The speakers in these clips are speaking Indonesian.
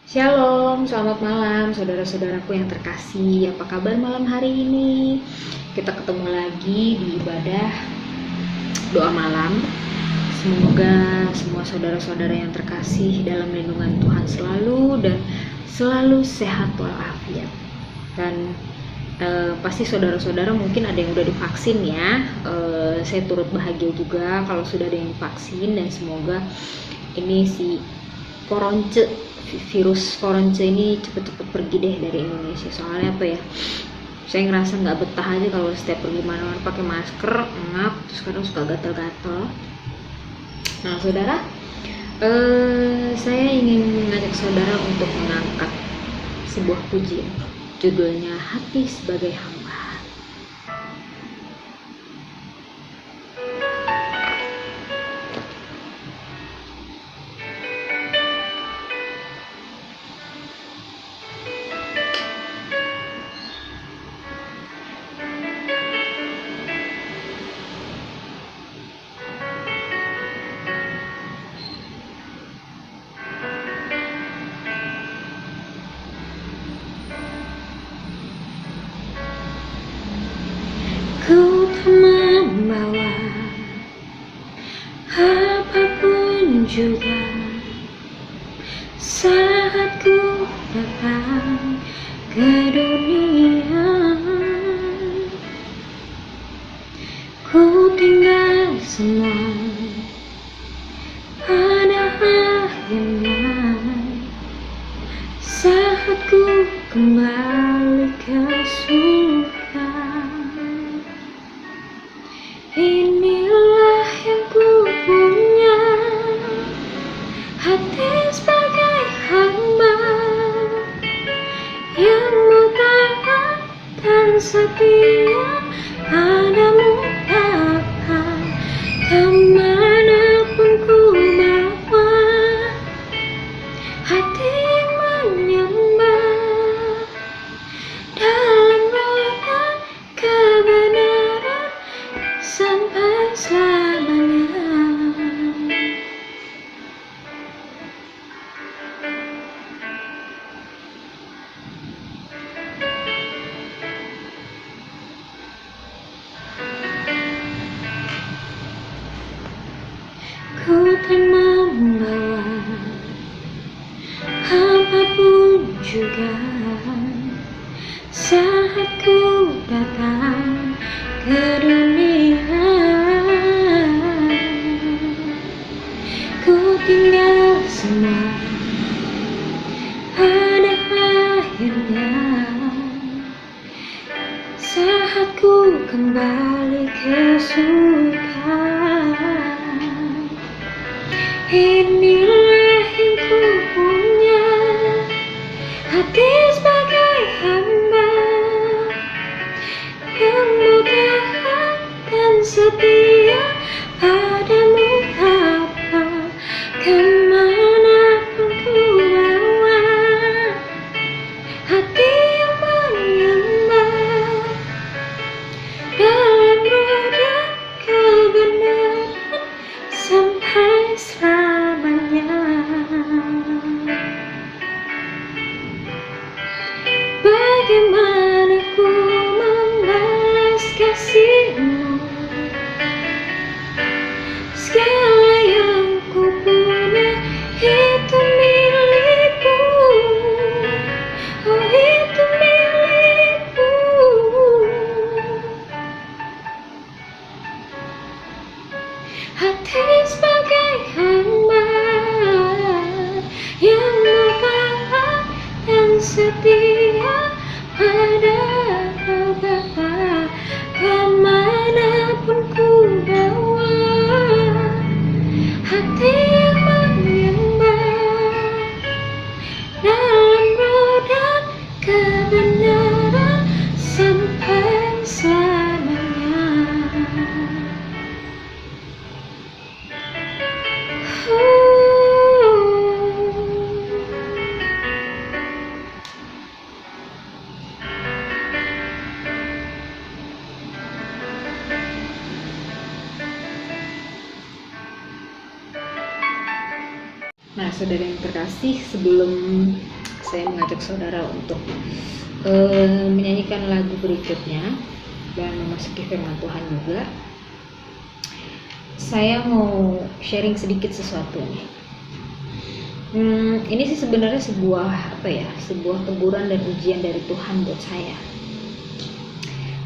Shalom, selamat malam saudara-saudaraku yang terkasih. Apa kabar malam hari ini? Kita ketemu lagi di ibadah doa malam. Semoga semua saudara-saudara yang terkasih dalam lindungan Tuhan selalu dan selalu sehat walafiat. Dan pasti saudara-saudara mungkin ada yang udah divaksin ya. Saya turut bahagia juga kalau sudah ada yang divaksin, dan semoga ini virus koronce ini cepet-cepet pergi deh dari Indonesia. Soalnya apa ya, saya ngerasa nggak betah aja kalau setiap pergi mana-mana pakai masker, ngap, terus kadang suka gatal-gatal. Nah saudara, saya ingin mengajak saudara untuk mengangkat sebuah pujian, judulnya Hati Sebagai Hamba. Ku tak membawa apapun juga saat ku datang ke dunia. Ku tinggal semua pada akhirnya saat ku kembali ke surga. Inilah yang ku punya, hati sebagai hamba yang mutaat dan setia padamu Bapa. Kemanapun ku bawa, hati yang menyembah dalam roda kebenaran sampai selamanya. Ku tak membawa apapun juga saat ku datang ke dunia. Ku tinggal semua pada akhirnya saat ku kembali ke surga. Inilah yang ku punya, hati sebagai hamba yang mutaat dan setia padamu Bapa. Kemanapun ku bawa, hati yang menyembah dalam roda kebenaran sampai selamanya. Bagaimana ku membalas kasih-Mu? Segala yang ku punya itu milik-Mu. Oh, itu milik-Mu. Hati sebagai hamba yang mutaat dan setia pada Bapa. Kemanapun ku bawa, hati yang menyembah dalam roda kebenaran sampai selamanya. Nah, saudara yang terkasih, sebelum saya mengajak saudara untuk menyanyikan lagu berikutnya dan memasuki firman Tuhan juga. Saya mau sharing sedikit sesuatu nih. Ini sih sebenarnya sebuah teguran dan ujian dari Tuhan buat saya.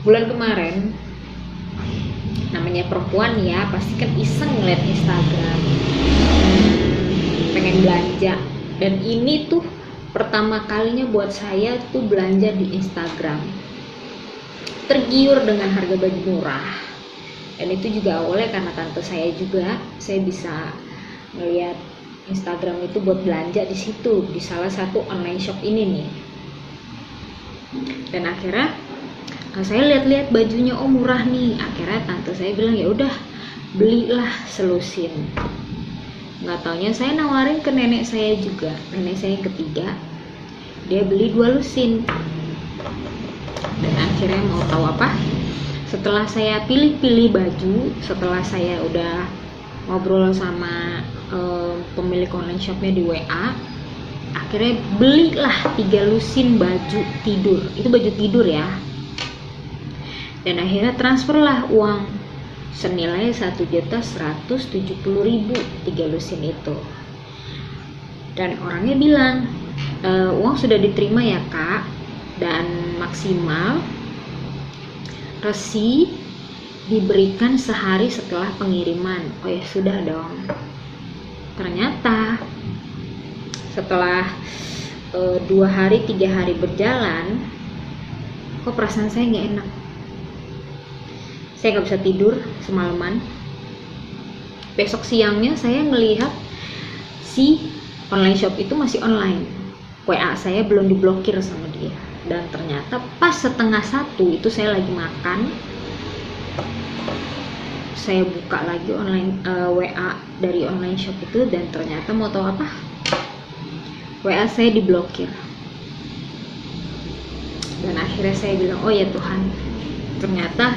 Bulan kemarin, namanya perempuan ya, pasti kan iseng ngeliat Instagram, pengen belanja. Dan ini tuh pertama kalinya buat saya tuh belanja di Instagram. Tergiur dengan harga baju murah. Dan itu juga awalnya karena tante saya juga, saya bisa ngeliat Instagram itu buat belanja di situ, di salah satu online shop ini nih. Dan akhirnya saya lihat-lihat bajunya, oh murah nih. Akhirnya tante saya bilang ya udah belilah selusin. Nggak taunya saya nawarin ke nenek saya juga, nenek saya yang ketiga, dia beli 2 lusin. Dan akhirnya mau tahu apa? Setelah saya pilih-pilih baju, setelah saya udah ngobrol sama pemilik online shopnya di WA, akhirnya belilah 3 lusin baju tidur. Itu baju tidur ya. Dan akhirnya transferlah uang senilai 1.170.000 3 lusin itu. Dan orangnya bilang, uang sudah diterima ya kak, dan maksimal resi diberikan sehari setelah pengiriman. Oh ya sudah dong. Ternyata setelah 2 hari 3 hari berjalan, kok perasaan saya nggak enak. Saya nggak bisa tidur semalaman. Besok siangnya saya ngelihat si online shop itu masih online. WA saya belum diblokir sama dia. Dan ternyata pas 12:30 itu saya lagi makan. Saya buka lagi WA dari online shop itu, dan ternyata mau tahu apa? WA saya diblokir. Dan akhirnya saya bilang, oh ya Tuhan, ternyata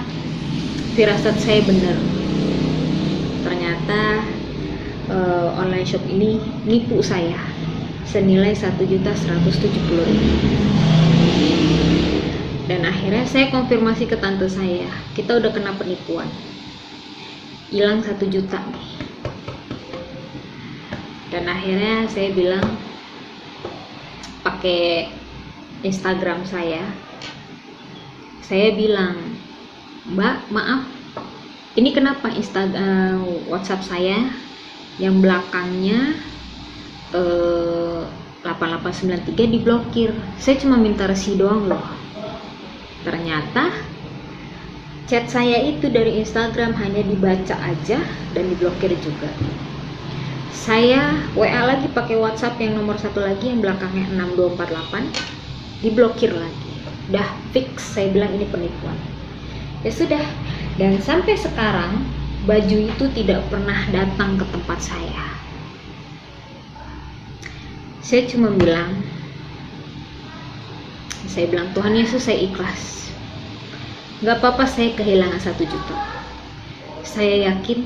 firasat saya benar. Ternyata online shop ini nipu saya senilai 1.170.000. Dan akhirnya saya konfirmasi ke tante saya, kita udah kena penipuan, hilang 1 juta nih. Dan akhirnya saya bilang pakai Instagram saya bilang, Mbak, maaf, ini kenapa WhatsApp saya yang belakangnya 8893 diblokir? Saya cuma minta resi doang loh. Ternyata chat saya itu dari Instagram hanya dibaca aja dan diblokir juga. Saya WA lagi pakai WhatsApp yang nomor 1 lagi yang belakangnya 6248, diblokir lagi. Udah fix, saya bilang ini penipuan. Ya sudah, dan sampai sekarang baju itu tidak pernah datang ke tempat saya. Saya cuma bilang, Tuhan Yesus, saya ikhlas. Gak apa-apa saya kehilangan 1 juta. Saya yakin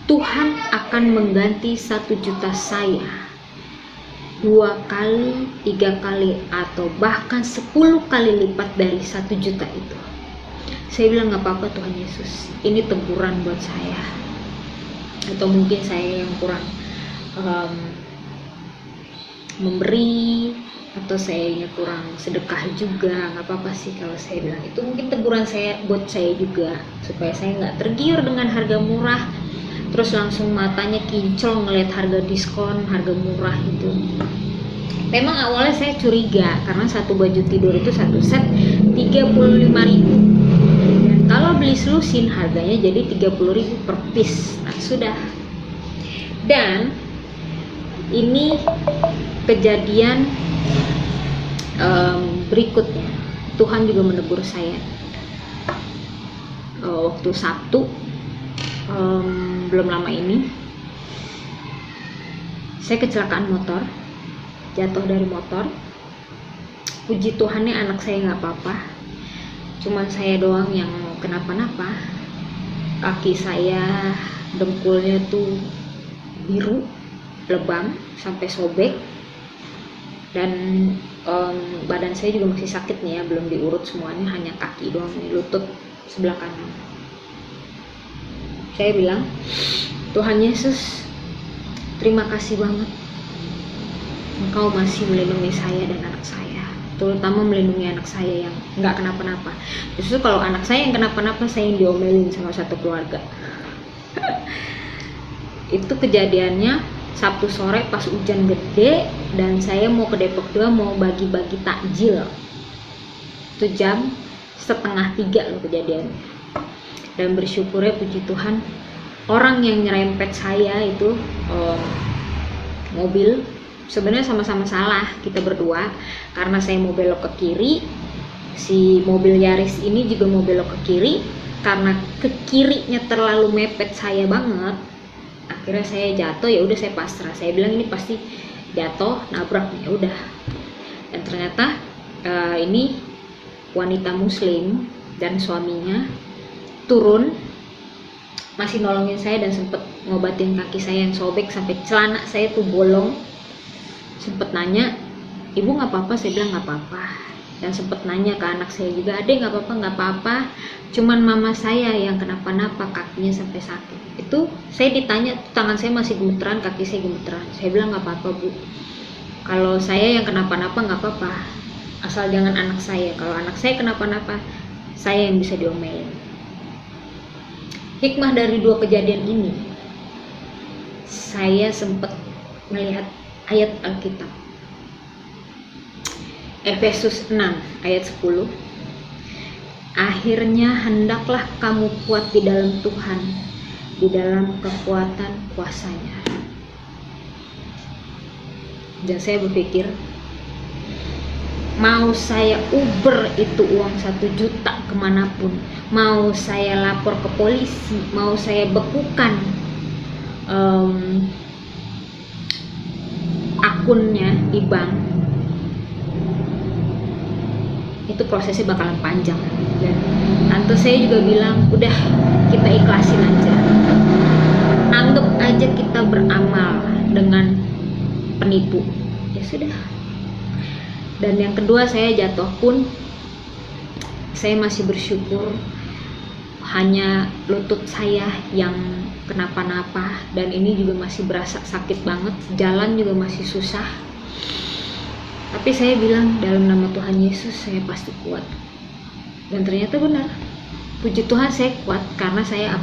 Tuhan akan mengganti 1 juta saya 2 kali, 3 kali, atau bahkan 10 kali lipat dari 1 juta itu. Saya bilang gak apa-apa Tuhan Yesus, ini teguran buat saya. Atau mungkin saya yang kurang memberi, atau saya yang kurang sedekah juga. Gak apa-apa sih kalau saya bilang itu mungkin teguran saya buat saya juga, supaya saya gak tergiur dengan harga murah terus langsung matanya kinclong ngeliat harga diskon, harga murah itu. Memang awalnya saya curiga karena satu baju tidur itu satu set 35.000. Kalau beli selusin harganya jadi 30.000 per piece. Nah sudah. Dan ini kejadian berikutnya. Tuhan juga menegur saya. Waktu Sabtu belum lama ini, saya kecelakaan motor, jatuh dari motor. Puji Tuhannya anak saya nggak apa-apa. Cuman saya doang yang kenapa-napa. Kaki saya, dengkulnya tuh biru, lebam sampai sobek. dan badan saya juga masih sakit nih ya, belum diurut semuanya, hanya kaki doang nih, lutut sebelah kanan. Saya bilang, Tuhan Yesus, terima kasih banget Engkau masih melindungi saya dan anak saya, terutama melindungi anak saya yang nggak kenapa-napa. Justru kalau anak saya yang kenapa-napa, saya yang diomelin sama satu keluarga. Itu kejadiannya Sabtu sore pas hujan gede, dan saya mau ke Depok 2 mau bagi-bagi takjil. Itu jam 2:30 loh kejadiannya. Dan bersyukurnya puji Tuhan, orang yang nyerempet saya itu mobil, sebenarnya sama-sama salah kita berdua, karena saya mau belok ke kiri, si mobil Yaris ini juga mau belok ke kiri. Karena ke kirinya terlalu mepet saya banget, akhirnya saya jatuh. Ya udah, saya pasrah, saya bilang ini pasti jatuh nabrak, ya udah. Dan ternyata ini wanita muslim dan suaminya turun masih nolongin saya dan sempet ngobatin kaki saya yang sobek sampai celana saya tuh bolong. Sempet nanya, ibu nggak apa-apa? Saya bilang nggak apa-apa. Dan sempet nanya ke anak saya juga, adek nggak apa-apa? Nggak apa-apa, cuman mama saya yang kenapa-napa, kakinya sampai sakit. Itu saya ditanya, tangan saya masih gemeteran, kaki saya gemeteran. Saya bilang nggak apa-apa bu, kalau saya yang kenapa-napa nggak apa-apa, asal jangan anak saya. Kalau anak saya kenapa-napa, saya yang bisa diomelin. Hikmah dari 2 kejadian ini, saya sempat melihat ayat Alkitab. Efesus 6 ayat 10. Akhirnya hendaklah kamu kuat di dalam Tuhan, di dalam kekuatan kuasanya. Dan saya berpikir, mau saya uber itu uang 1 juta kemanapun, mau saya lapor ke polisi, mau saya bekukan akunnya di bank, itu prosesnya bakalan panjang. Dan tante saya juga bilang, udah kita ikhlasin aja, anggap aja kita beramal dengan penipu, ya sudah. Dan yang kedua, saya jatuh pun saya masih bersyukur, hanya lutut saya yang kenapa-napa, dan ini juga masih berasa sakit banget, jalan juga masih susah. Tapi saya bilang, dalam nama Tuhan Yesus saya pasti kuat. Dan ternyata benar, puji Tuhan saya kuat. Karena saya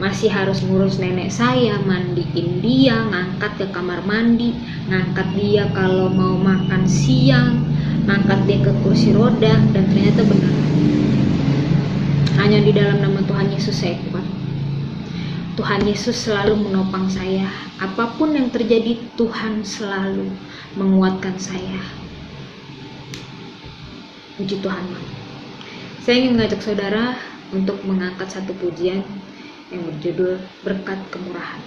masih harus ngurus nenek saya, mandiin dia, ngangkat ke kamar mandi, ngangkat dia kalau mau makan siang, ngangkat dia ke kursi roda. Dan ternyata benar, hanya di dalam nama Tuhan Yesus saya kuat. Tuhan Yesus selalu menopang saya. Apapun yang terjadi, Tuhan selalu menguatkan saya. Puji Tuhan. Saya ingin mengajak saudara untuk mengangkat satu pujian yang berjudul Berkat Kemurahan.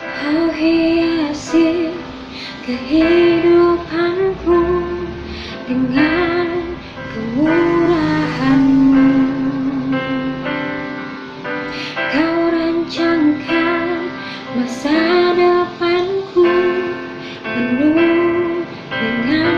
Kau hiasi kehidupanku dengan kemurahan-Mu. Kau rancangkan masa depanku penuh dengan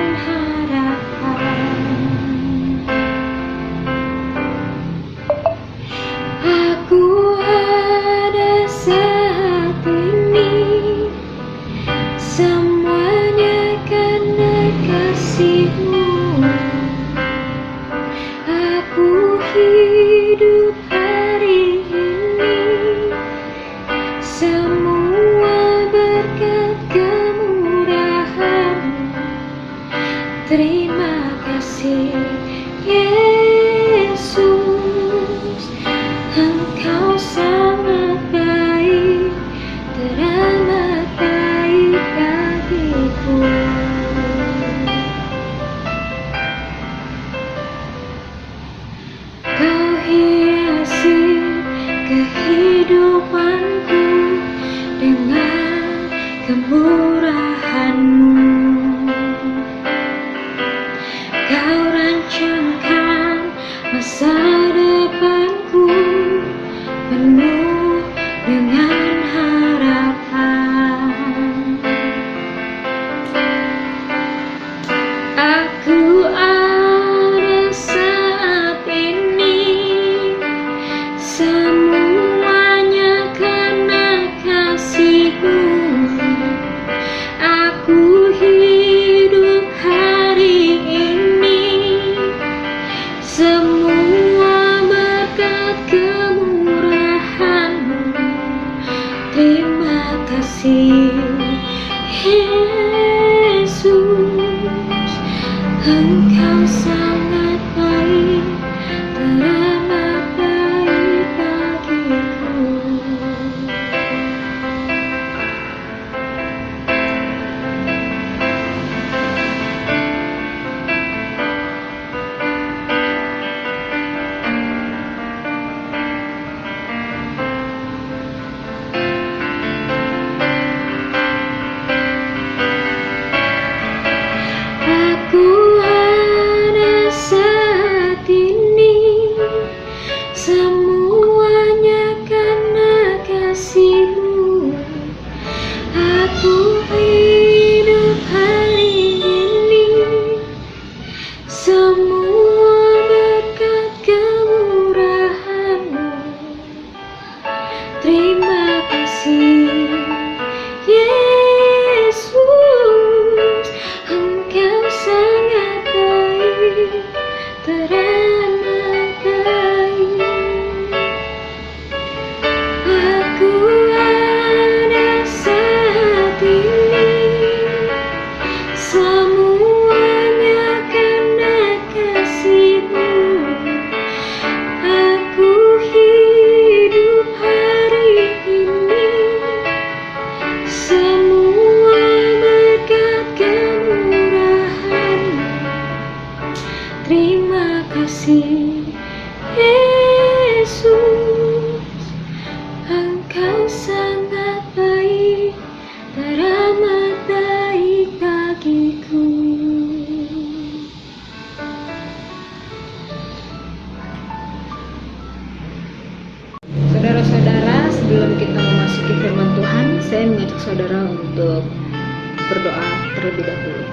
saudara-saudara, sebelum kita memasuki firman Tuhan, saya mengajak saudara untuk berdoa terlebih dahulu.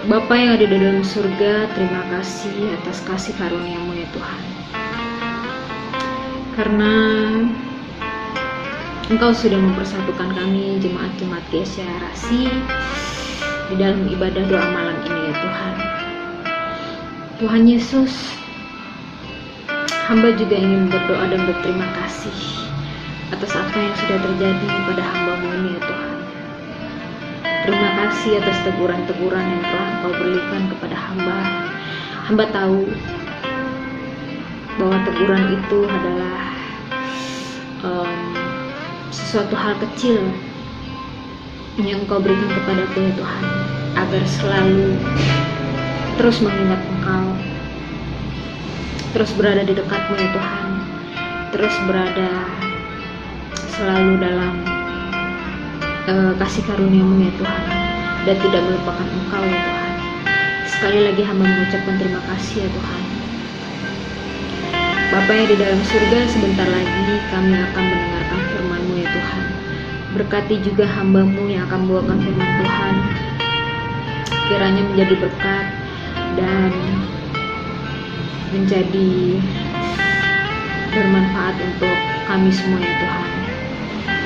Bapa yang ada di dalam surga, terima kasih atas kasih karunia-Mu ya Tuhan. Karena Engkau sudah mempersatukan kami jemaat-jemaat GSC Arasi di dalam ibadah doa malam ini ya Tuhan. Tuhan Yesus, hamba juga ingin berdoa dan berterima kasih atas apa yang sudah terjadi pada hamba-Mu ini ya Tuhan. Terima kasih atas teguran-teguran yang telah Engkau berikan kepada hamba. Hamba tahu bahwa teguran itu adalah sesuatu hal kecil yang Engkau berikan kepadaku ya Tuhan, agar selalu terus mengingat Engkau, terus berada di dekat-Mu ya Tuhan, terus berada selalu dalam kasih karunia-Mu ya Tuhan, dan tidak melupakan Engkau ya Tuhan. Sekali lagi hamba mengucapkan terima kasih ya Tuhan. Bapa yang di dalam surga, sebentar lagi kami akan mendengarkan firman-Mu ya Tuhan. Berkati juga hamba-Mu yang akan membawakan firman Tuhan, kiranya menjadi berkat dan menjadi bermanfaat untuk kami semua ya Tuhan.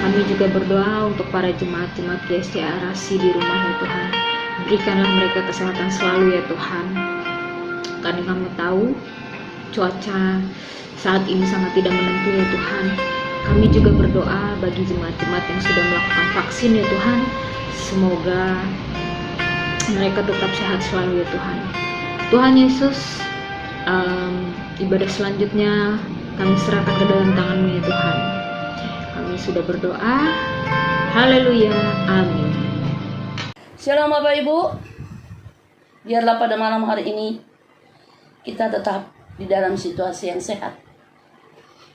Kami juga berdoa untuk para jemaat-jemaat GSC Arasi di rumah ya Tuhan. Berikanlah mereka kesehatan selalu ya Tuhan. Karena kami tahu cuaca saat ini sangat tidak menentu ya Tuhan. Kami juga berdoa bagi jemaat-jemaat yang sudah melakukan vaksin ya Tuhan. Semoga mereka tetap sehat selalu ya Tuhan. Tuhan Yesus, ibadah selanjutnya kami serahkan ke dalam tangan-Mu ya Tuhan. Kami sudah berdoa. Haleluya. Amin. Shalom Bapak Ibu. Biarlah pada malam hari ini kita tetap di dalam situasi yang sehat.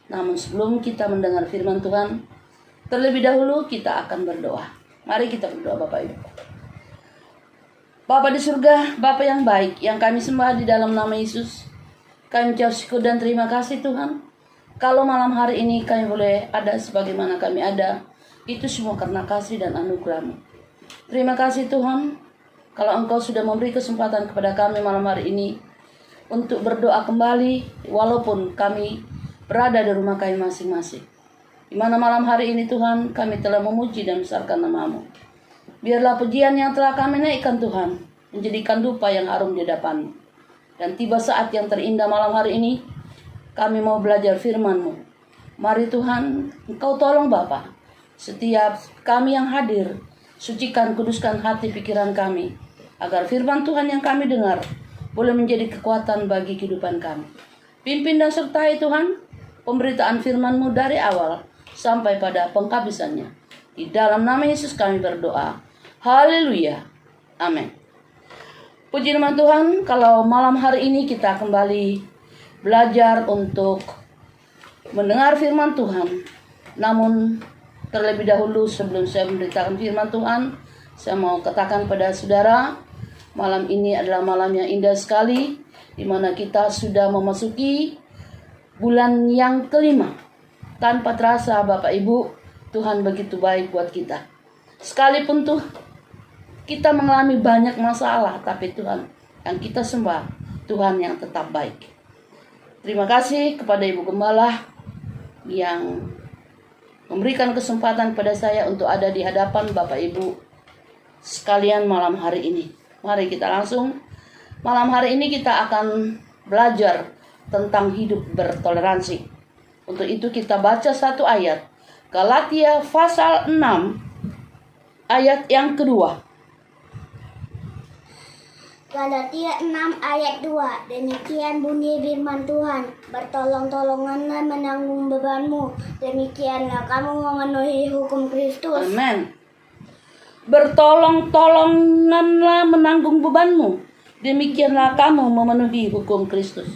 Namun sebelum kita mendengar firman Tuhan, terlebih dahulu kita akan berdoa. Mari kita berdoa Bapak Ibu. Bapa di surga, Bapa yang baik, yang kami sembah di dalam nama Yesus, kami ucap syukur dan terima kasih Tuhan. Kalau malam hari ini kami boleh ada sebagaimana kami ada, itu semua karena kasih dan anugerah-Mu. Terima kasih Tuhan, kalau Engkau sudah memberi kesempatan kepada kami malam hari ini untuk berdoa kembali, walaupun kami berada di rumah kami masing-masing. Di mana malam hari ini Tuhan, kami telah memuji dan membesarkan nama-Mu. Biarlah pujian yang telah kami naikkan Tuhan, menjadikan dupa yang harum di hadapan-Mu. Dan tiba saat yang terindah malam hari ini, kami mau belajar firman-Mu. Mari Tuhan, Engkau tolong Bapa, setiap kami yang hadir, sucikan, kuduskan hati pikiran kami, agar firman Tuhan yang kami dengar boleh menjadi kekuatan bagi kehidupan kami. Pimpin dan sertai Tuhan pemberitaan firman-Mu dari awal sampai pada penghabisannya. Di dalam nama Yesus kami berdoa. Haleluya. Amin. Puji nama Tuhan, kalau malam hari ini kita kembali belajar untuk mendengar firman Tuhan. Namun terlebih dahulu sebelum saya memberitakan firman Tuhan, saya mau katakan pada saudara, malam ini adalah malam yang indah sekali, di mana kita sudah memasuki bulan yang kelima. Tanpa terasa Bapak Ibu, Tuhan begitu baik buat kita. Sekalipun kita mengalami banyak masalah, tapi Tuhan yang kita sembah, Tuhan yang tetap baik. Terima kasih kepada Ibu Gembala yang memberikan kesempatan kepada saya untuk ada di hadapan Bapak Ibu sekalian malam hari ini. Mari kita langsung, malam hari ini kita akan belajar tentang hidup bertoleransi. Untuk itu kita baca satu ayat, Galatia pasal 6 ayat yang kedua. Galatia 6 ayat 2. Demikian bunyi firman Tuhan, bertolong-tolonganlah menanggung bebanmu, demikianlah kamu memenuhi hukum Kristus. Amin. Bertolong-tolonganlah menanggung bebanmu, demikianlah kamu memenuhi hukum Kristus.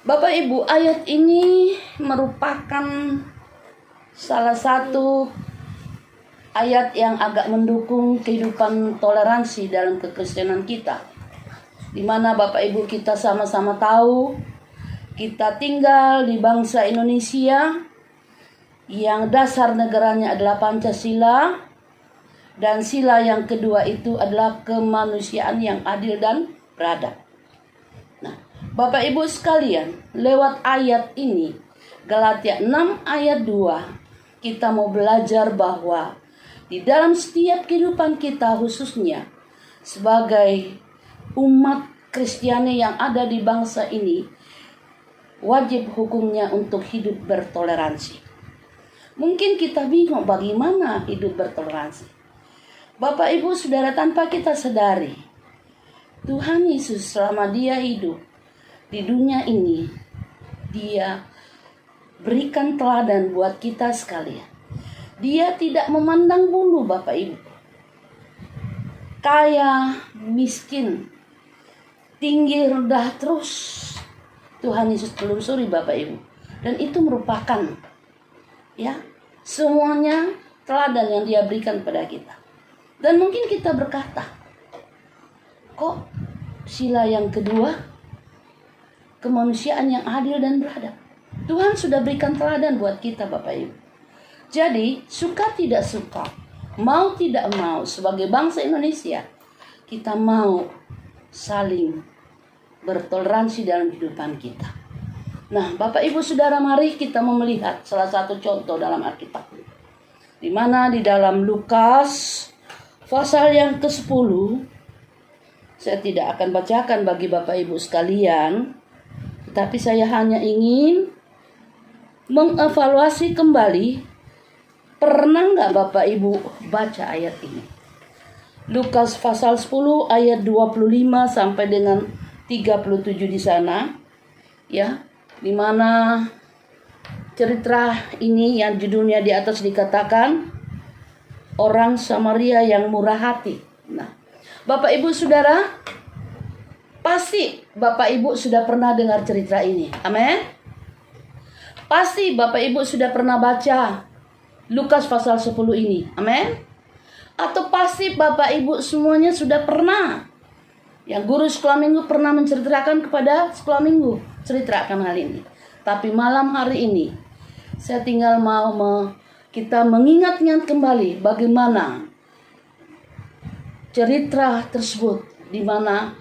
Bapak Ibu, ayat ini merupakan salah satu ayat yang agak mendukung kehidupan toleransi dalam kekristenan kita. Di mana Bapak Ibu kita sama-sama tahu kita tinggal di bangsa Indonesia yang dasar negaranya adalah Pancasila, dan sila yang kedua itu adalah kemanusiaan yang adil dan beradab. Nah, Bapak Ibu sekalian, lewat ayat ini, Galatia 6 ayat 2, kita mau belajar bahwa di dalam setiap kehidupan kita, khususnya sebagai umat Kristiani yang ada di bangsa ini, wajib hukumnya untuk hidup bertoleransi. Mungkin kita bingung bagaimana hidup bertoleransi. Bapak Ibu Saudara, tanpa kita sadari, Tuhan Yesus selama dia hidup di dunia ini, dia berikan teladan buat kita sekalian. Dia tidak memandang bulu Bapak Ibu. Kaya, miskin, tinggi, rendah, terus Tuhan Yesus telusuri Bapak Ibu. Dan itu merupakan semuanya teladan yang dia berikan pada kita. Dan mungkin kita berkata, kok sila yang kedua, kemanusiaan yang adil dan beradab, Tuhan sudah berikan teladan buat kita Bapak Ibu. Jadi suka tidak suka, mau tidak mau, sebagai bangsa Indonesia, kita mau saling bertoleransi dalam kehidupan kita. Nah, Bapak Ibu Saudara, mari kita melihat salah satu contoh dalam Alkitab, di mana di dalam Lukas pasal yang ke-10, saya tidak akan bacakan bagi Bapak Ibu sekalian, tetapi saya hanya ingin mengevaluasi kembali, pernah nggak Bapak Ibu baca ayat ini? Lukas pasal 10 ayat 25 sampai dengan 37 di sana, di mana cerita ini yang judulnya di atas dikatakan orang Samaria yang murah hati. Nah, Bapak Ibu Saudara, pasti Bapak Ibu sudah pernah dengar cerita ini. Amin. Pasti Bapak Ibu sudah pernah baca Lukas pasal 10 ini. Amin. Atau pasti Bapak Ibu semuanya sudah pernah, yang guru sekolah minggu pernah menceritakan kepada sekolah minggu, ceritakan hal ini. Tapi malam hari ini saya tinggal mau kita mengingat-ingat kembali bagaimana cerita tersebut, di mana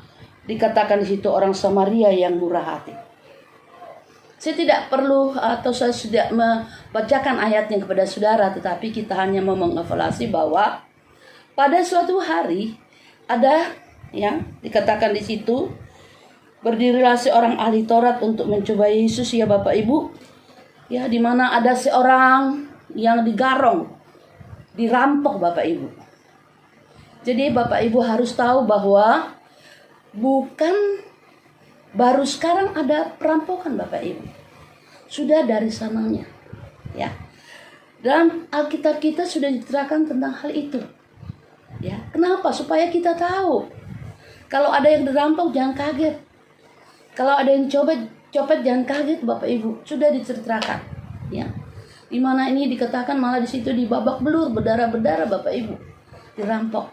dikatakan di situ orang Samaria yang murah hati. Saya tidak perlu atau saya sudah membacakan ayatnya kepada saudara, tetapi kita hanya mau mengevaluasi bahwa pada suatu hari ada yang dikatakan di situ, berdirilah seorang ahli Taurat untuk mencobai Yesus, ya Bapak Ibu. Di mana ada seorang yang digarong, dirampok Bapak Ibu. Jadi Bapak Ibu harus tahu bahwa bukan baru sekarang ada perampokan Bapak Ibu. Sudah dari sananya. Dalam Alkitab kita sudah diterangkan tentang hal itu. Kenapa? Supaya kita tahu. Kalau ada yang dirampok jangan kaget. Kalau ada yang copet jangan kaget Bapak Ibu. Sudah diceritakan. Di mana ini dikatakan malah di situ dibabak belur, berdarah-berdarah Bapak Ibu. Dirampok.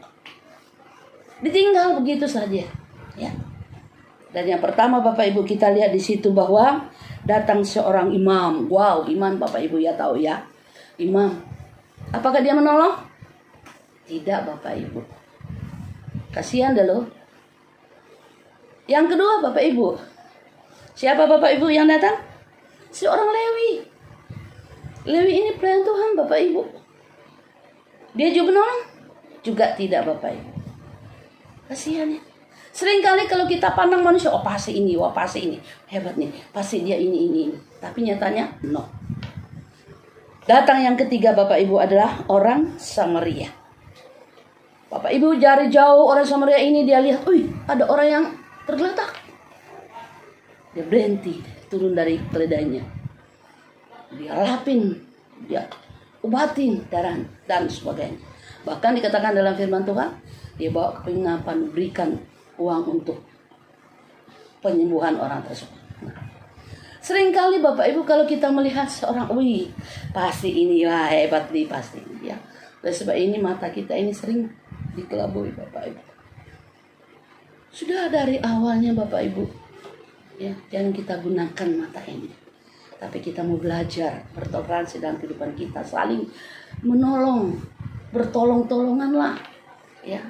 Ditinggal begitu saja. Dan yang pertama Bapak Ibu kita lihat di situ bahwa datang seorang imam. Wow, imam Bapak Ibu tahu imam. Apakah dia menolong? Tidak Bapak Ibu. Kasihan dah loh. Yang kedua Bapak Ibu, siapa Bapak Ibu yang datang? Seorang Lewi. Lewi ini pelayan Tuhan Bapak Ibu. Dia juga menolong? Juga tidak Bapak Ibu. Kasihan ya. Seringkali kalau kita pandang manusia, pasti ini, pasti ini, hebat nih, pasti dia ini. Tapi nyatanya, no. Datang yang ketiga Bapak Ibu adalah orang Samaria. Bapak Ibu dari jauh orang Samaria ini dia lihat, ada orang yang tergeletak. Dia berhenti, turun dari keledainya. Dia lapin, dia obatin darah dan sebagainya. Bahkan dikatakan dalam firman Tuhan, dia bawa ke penginapan, berikan uang untuk penyembuhan orang tersebut. Seringkali Bapak Ibu kalau kita melihat seorang, pasti inilah hebat nih, pasti ya. Oleh sebab ini mata kita ini sering dikelabui Bapak Ibu. Sudah dari awalnya Bapak Ibu, Ya, jangan kita gunakan mata ini. Tapi kita mau belajar bertoleransi dalam kehidupan kita, saling menolong, bertolong-tolonganlah. Ya,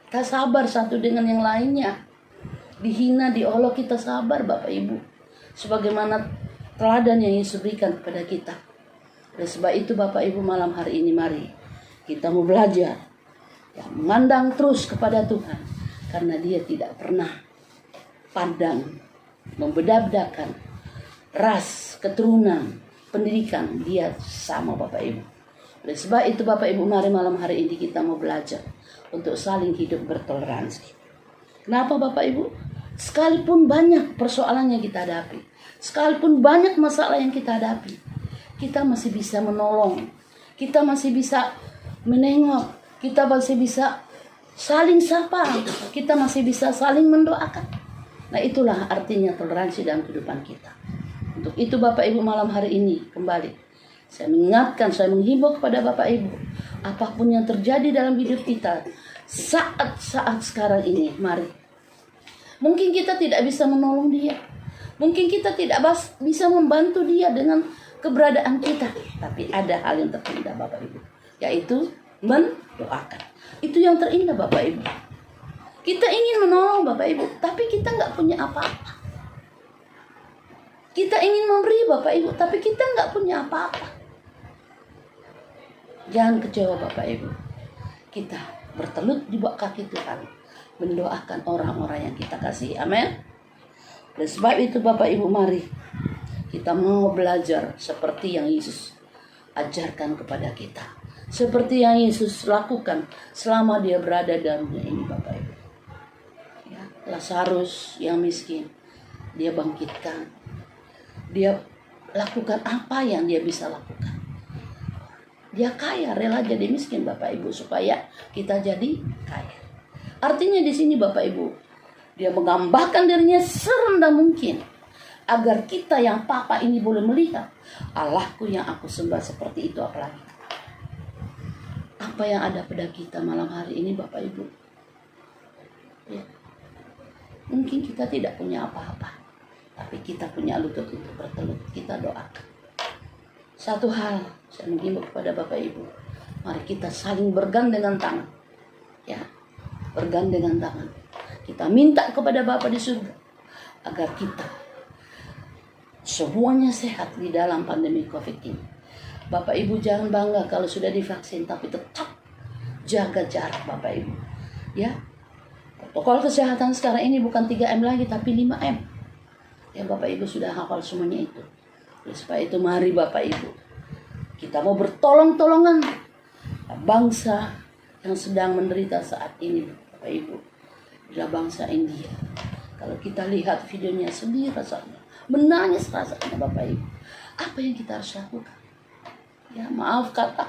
kita sabar satu dengan yang lainnya. Dihina, diolok kita sabar Bapak Ibu. Sebagaimana teladan yang Yesus berikan kepada kita. Oleh sebab itu Bapak Ibu malam hari ini mari kita mau belajar. Ya, memandang terus kepada Tuhan. Karena Dia tidak pernah pandang, membeda-bedakan ras, keturunan, pendidikan. Dia sama Bapak Ibu. Oleh sebab itu Bapak Ibu mari malam hari ini kita mau belajar untuk saling hidup bertoleransi. Kenapa Bapak Ibu? Sekalipun banyak persoalan yang kita hadapi, sekalipun banyak masalah yang kita hadapi, kita masih bisa menolong, kita masih bisa menengok, kita masih bisa saling sapa, kita masih bisa saling mendoakan. Nah itulah artinya toleransi dalam kehidupan kita. Untuk itu Bapak Ibu malam hari ini kembali saya mengingatkan, saya menghimbau kepada Bapak Ibu, apapun yang terjadi dalam hidup kita saat-saat sekarang ini, mari. Mungkin kita tidak bisa menolong dia, mungkin kita tidak bisa membantu dia dengan keberadaan kita, tapi ada hal yang terindah Bapak Ibu, yaitu mendoakan. Itu yang terindah Bapak Ibu. Kita ingin menolong Bapak Ibu, tapi kita nggak punya apa-apa. Kita ingin memberi Bapak Ibu, tapi kita nggak punya apa-apa. Jangan kecewa Bapak Ibu. Kita bertelut di bawah kaki Tuhan, mendoakan orang-orang yang kita kasih. Amin. Oleh sebab itu Bapak Ibu mari kita mau belajar seperti yang Yesus ajarkan kepada kita. Seperti yang Yesus lakukan selama dia berada dalam dunia ini Bapak Ibu. Ya, Lazarus yang miskin, dia bangkitkan. Dia lakukan apa yang dia bisa lakukan. Dia kaya, rela jadi miskin Bapak Ibu supaya kita jadi kaya. Artinya di sini Bapak Ibu, dia menggambarkan dirinya serendah mungkin agar kita yang papa ini boleh melihat Allahku yang aku sembah seperti itu apalagi. Apa yang ada pada kita malam hari ini Bapak Ibu? Ya. Mungkin kita tidak punya apa-apa, tapi kita punya lutut untuk bertelut. Kita doakan. Satu hal saya menghimbau kepada Bapak Ibu, mari kita saling bergandengan tangan. Ya, bergandengan tangan. Kita minta kepada Bapa di surga agar kita semuanya sehat di dalam pandemi COVID ini. Bapak Ibu jangan bangga kalau sudah divaksin, tapi tetap jaga jarak Bapak Ibu. Ya, protokol kesehatan sekarang ini bukan 3M lagi, tapi 5M. Ya Bapak Ibu sudah hafal semuanya itu. Oleh sebab itu mari Bapak Ibu, kita mau bertolong-tolongan bangsa yang sedang menderita saat ini Bapak Ibu. Adalah bangsa India. Kalau kita lihat videonya sedih rasanya, menangis rasanya Bapak Ibu. Apa yang kita harus lakukan? Ya maaf kata,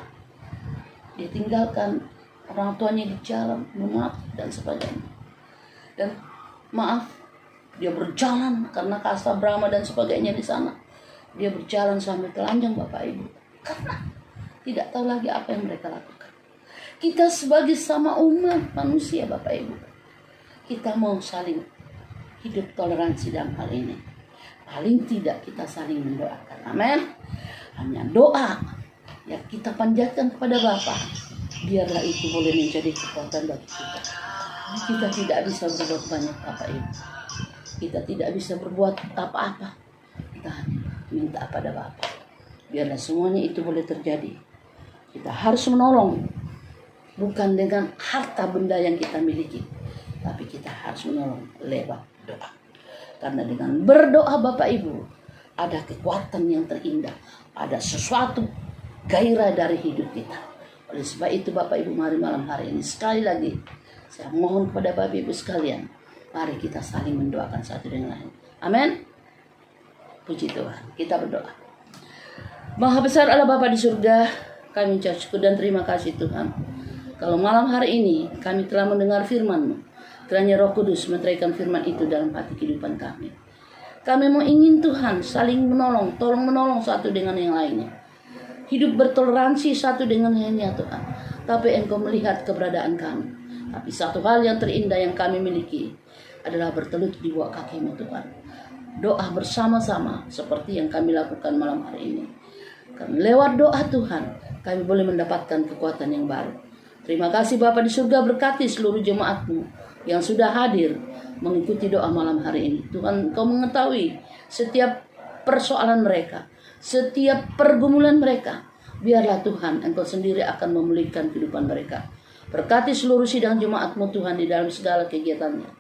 dia tinggalkan orang tuanya di jalan, mati dan sebagainya. Dan maaf, dia berjalan karena kasta Brahma dan sebagainya di sana. Dia berjalan sampai telanjang Bapak Ibu. Karena tidak tahu lagi apa yang mereka lakukan. Kita sebagai sama umat manusia Bapak Ibu, kita mau saling hidup toleransi dalam hal ini. Paling tidak kita saling mendoakan. Amin. Hanya doa yang kita panjatkan kepada Bapa, biarlah itu boleh menjadi kekuatan bagi kita. Kita tidak bisa berbuat banyak Bapak Ibu. Kita tidak bisa berbuat apa-apa. Kita hanya minta pada Bapa. Biarlah semuanya itu boleh terjadi. Kita harus menolong. Bukan dengan harta benda yang kita miliki. Tapi kita harus menolong lewat doa. Karena dengan berdoa Bapak Ibu, ada kekuatan yang terindah. Ada sesuatu gairah dari hidup kita. Oleh sebab itu Bapak Ibu mari malam hari ini sekali lagi saya mohon kepada Bapak Ibu sekalian, mari kita saling mendoakan satu dengan lain. Amin. Puji Tuhan. Kita berdoa. Maha besar Allah Bapa di surga, kami ucap syukur dan terima kasih Tuhan. Kalau malam hari ini kami telah mendengar firman-Mu, kiranya Roh Kudus meteraikan firman itu dalam hati kehidupan kami. Kami mau ingin Tuhan saling menolong, tolong menolong satu dengan yang lainnya. Hidup bertoleransi satu dengan yang lainnya Tuhan. Tapi Engkau melihat keberadaan kami. Tapi satu hal yang terindah yang kami miliki adalah bertelut di bawah kaki-Mu Tuhan. Doa bersama-sama seperti yang kami lakukan malam hari ini. Karena lewat doa Tuhan, kami boleh mendapatkan kekuatan yang baru. Terima kasih Bapa di surga, berkati seluruh jemaat-Mu yang sudah hadir mengikuti doa malam hari ini. Tuhan, Engkau mengetahui setiap persoalan mereka, setiap pergumulan mereka. Biarlah Tuhan, Engkau sendiri akan memulihkan kehidupan mereka. Berkati seluruh sidang jemaat-Mu Tuhan di dalam segala kegiatannya.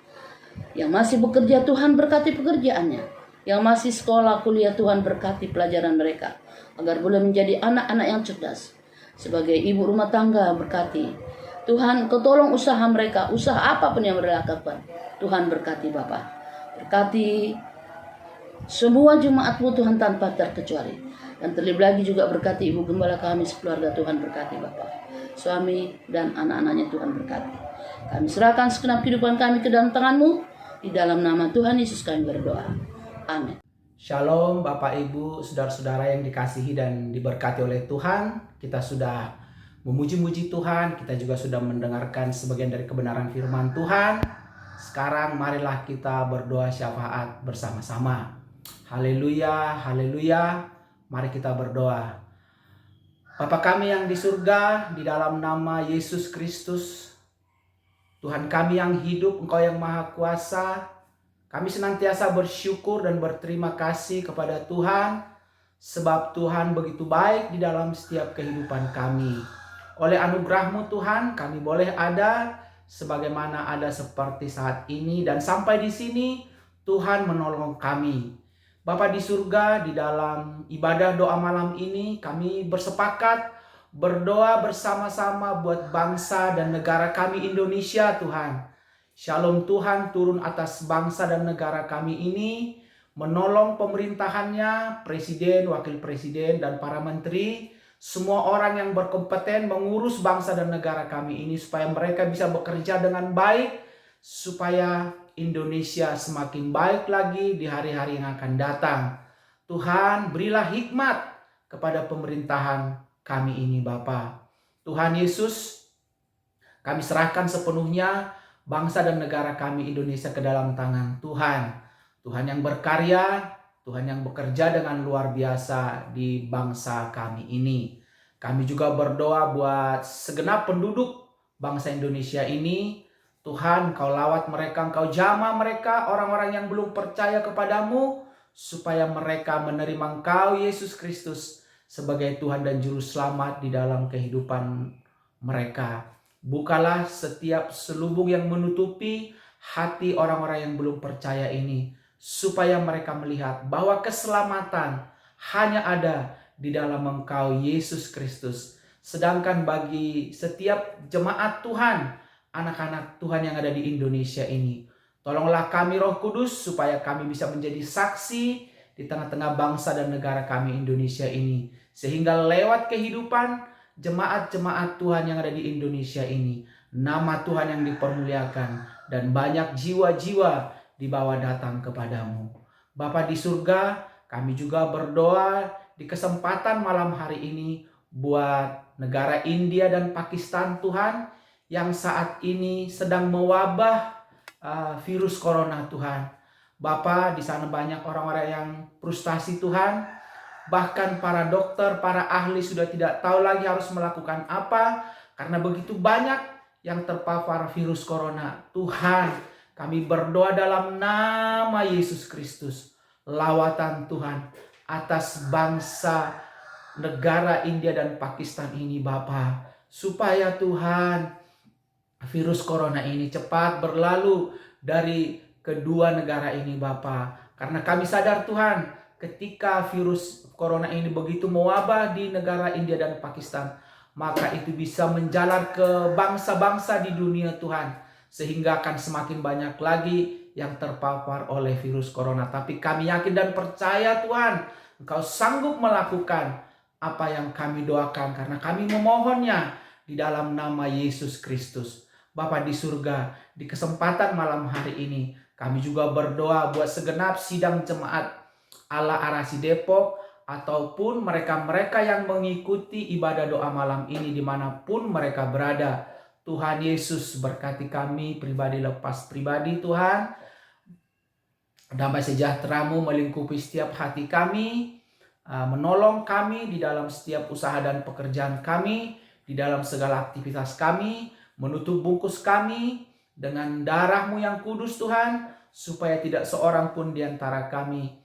Yang masih bekerja Tuhan, berkati pekerjaannya. Yang masih sekolah, kuliah Tuhan, berkati pelajaran mereka. Agar boleh menjadi anak-anak yang cerdas. Sebagai ibu rumah tangga, berkati. Tuhan, Kau tolong usaha mereka, usaha apapun yang mereka lakukan. Tuhan berkati Bapa. Berkati semua jemaat-Mu Tuhan tanpa terkecuali. Dan terlebih lagi juga berkati Ibu Gembala kami sekeluarga, Tuhan berkati Bapa. Suami dan anak-anaknya Tuhan berkati. Kami serahkan segenap kehidupan kami ke dalam tangan-Mu. Di dalam nama Tuhan Yesus kami berdoa. Amin. Shalom Bapak Ibu, saudara-saudara yang dikasihi dan diberkati oleh Tuhan. Kita sudah memuji-muji Tuhan, kita juga sudah mendengarkan sebagian dari kebenaran firman Tuhan. Sekarang marilah kita berdoa syafaat bersama-sama. Haleluya, haleluya. Mari kita berdoa. Bapa kami yang di surga, di dalam nama Yesus Kristus, Tuhan kami yang hidup, Engkau yang maha kuasa, kami senantiasa bersyukur dan berterima kasih kepada Tuhan, sebab Tuhan begitu baik di dalam setiap kehidupan kami. Oleh anugerah-Mu Tuhan, kami boleh ada sebagaimana ada seperti saat ini, dan sampai di sini Tuhan menolong kami. Bapa di surga, di dalam ibadah doa malam ini kami bersepakat berdoa bersama-sama buat bangsa dan negara kami Indonesia Tuhan. Shalom Tuhan turun atas bangsa dan negara kami ini, menolong pemerintahannya, presiden, wakil presiden, dan para menteri, semua orang yang berkompeten mengurus bangsa dan negara kami ini supaya mereka bisa bekerja dengan baik, supaya Indonesia semakin baik lagi di hari-hari yang akan datang. Tuhan, berilah hikmat kepada pemerintahan kami ini Bapa. Tuhan Yesus, kami serahkan sepenuhnya bangsa dan negara kami Indonesia ke dalam tangan Tuhan. Tuhan yang berkarya, Tuhan yang bekerja dengan luar biasa di bangsa kami ini. Kami juga berdoa buat segenap penduduk bangsa Indonesia ini. Tuhan, Kau lawat mereka, Kau jamah mereka, orang-orang yang belum percaya kepadamu, supaya mereka menerima Engkau, Yesus Kristus, sebagai Tuhan dan Juru Selamat di dalam kehidupan mereka. Bukalah setiap selubung yang menutupi hati orang-orang yang belum percaya ini, supaya mereka melihat bahwa keselamatan hanya ada di dalam Engkau, Yesus Kristus. Sedangkan bagi setiap jemaat Tuhan, anak-anak Tuhan yang ada di Indonesia ini, tolonglah kami Roh Kudus supaya kami bisa menjadi saksi di tengah-tengah bangsa dan negara kami Indonesia ini. Sehingga lewat kehidupan jemaat-jemaat Tuhan yang ada di Indonesia ini, nama Tuhan yang dipermuliakan dan banyak jiwa-jiwa dibawa datang kepadamu. Bapa di surga, kami juga berdoa di kesempatan malam hari ini buat negara India dan Pakistan Tuhan, yang saat ini sedang mewabah virus corona Tuhan. Bapa, di sana banyak orang-orang yang frustasi Tuhan. Bahkan para dokter, para ahli sudah tidak tahu lagi harus melakukan apa, karena begitu banyak yang terpapar virus corona. Tuhan, kami berdoa dalam nama Yesus Kristus, lawatan Tuhan atas bangsa negara India dan Pakistan ini Bapa, supaya Tuhan, virus corona ini cepat berlalu dari kedua negara ini Bapa. Karena kami sadar Tuhan, ketika virus corona ini begitu mewabah di negara India dan Pakistan, maka itu bisa menjalar ke bangsa-bangsa di dunia Tuhan, sehingga akan semakin banyak lagi yang terpapar oleh virus corona. Tapi kami yakin dan percaya Tuhan, Engkau sanggup melakukan apa yang kami doakan, karena kami memohonnya di dalam nama Yesus Kristus. Bapa di surga, di kesempatan malam hari ini, kami juga berdoa buat segenap sidang jemaat Allah Arasi Depok, ataupun mereka-mereka yang mengikuti ibadah doa malam ini dimanapun mereka berada. Tuhan Yesus berkati kami pribadi lepas pribadi Tuhan. Damai sejahtera-Mu melingkupi setiap hati kami, menolong kami di dalam setiap usaha dan pekerjaan kami, di dalam segala aktivitas kami, menutup bungkus kami dengan darah-Mu yang kudus Tuhan, supaya tidak seorang pun di antara kami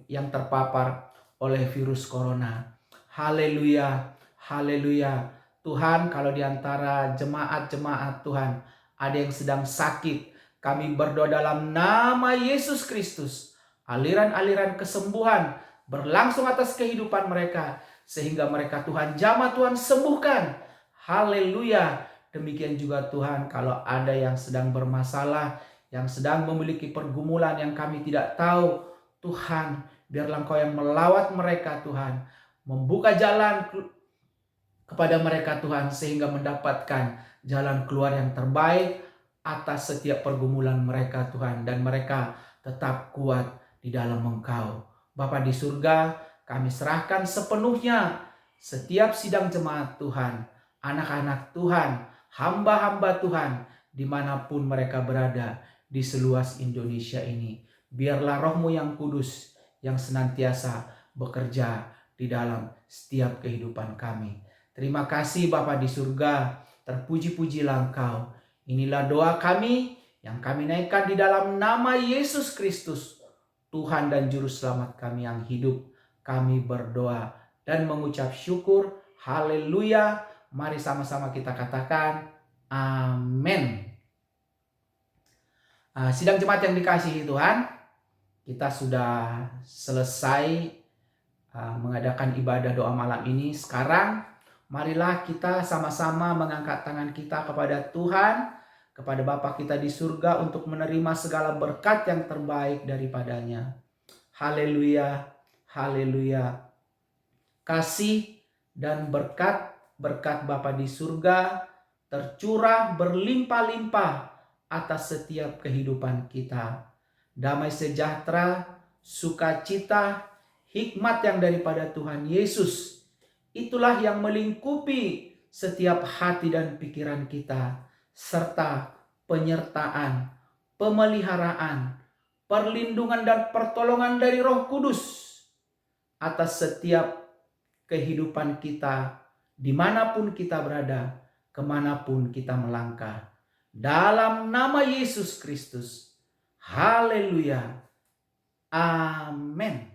yang terpapar oleh virus corona. Haleluya, haleluya. Tuhan, kalau di antara jemaat-jemaat Tuhan ada yang sedang sakit, kami berdoa dalam nama Yesus Kristus, aliran-aliran kesembuhan berlangsung atas kehidupan mereka, sehingga mereka Tuhan jamah Tuhan sembuhkan. Haleluya. Demikian juga Tuhan, kalau ada yang sedang bermasalah, yang sedang memiliki pergumulan yang kami tidak tahu, Tuhan, biarlah Engkau yang melawat mereka Tuhan, membuka jalan kepada mereka Tuhan, sehingga mendapatkan jalan keluar yang terbaik atas setiap pergumulan mereka Tuhan, dan mereka tetap kuat di dalam Engkau. Bapa di surga, kami serahkan sepenuhnya setiap sidang jemaat Tuhan, anak-anak Tuhan, hamba-hamba Tuhan, dimanapun mereka berada di seluas Indonesia ini. Biarlah Roh-Mu yang kudus yang senantiasa bekerja di dalam setiap kehidupan kami. Terima kasih Bapa di surga, terpuji-pujilah Engkau. Inilah doa kami yang kami naikkan di dalam nama Yesus Kristus, Tuhan dan Juru Selamat kami yang hidup. Kami berdoa dan mengucap syukur. Haleluya. Mari sama-sama kita katakan amin. Sidang jemaat yang dikasihi Tuhan, kita sudah selesai mengadakan ibadah doa malam ini. Sekarang marilah kita sama-sama mengangkat tangan kita kepada Tuhan, kepada Bapa kita di surga, untuk menerima segala berkat yang terbaik daripadanya. Haleluya, haleluya. Kasih dan berkat Bapa di surga tercurah berlimpah-limpah atas setiap kehidupan kita. Damai sejahtera, sukacita, hikmat yang daripada Tuhan Yesus, itulah yang melingkupi setiap hati dan pikiran kita, serta penyertaan, pemeliharaan, perlindungan dan pertolongan dari Roh Kudus atas setiap kehidupan kita, dimanapun kita berada, kemanapun kita melangkah. Dalam nama Yesus Kristus. Haleluya. Amin.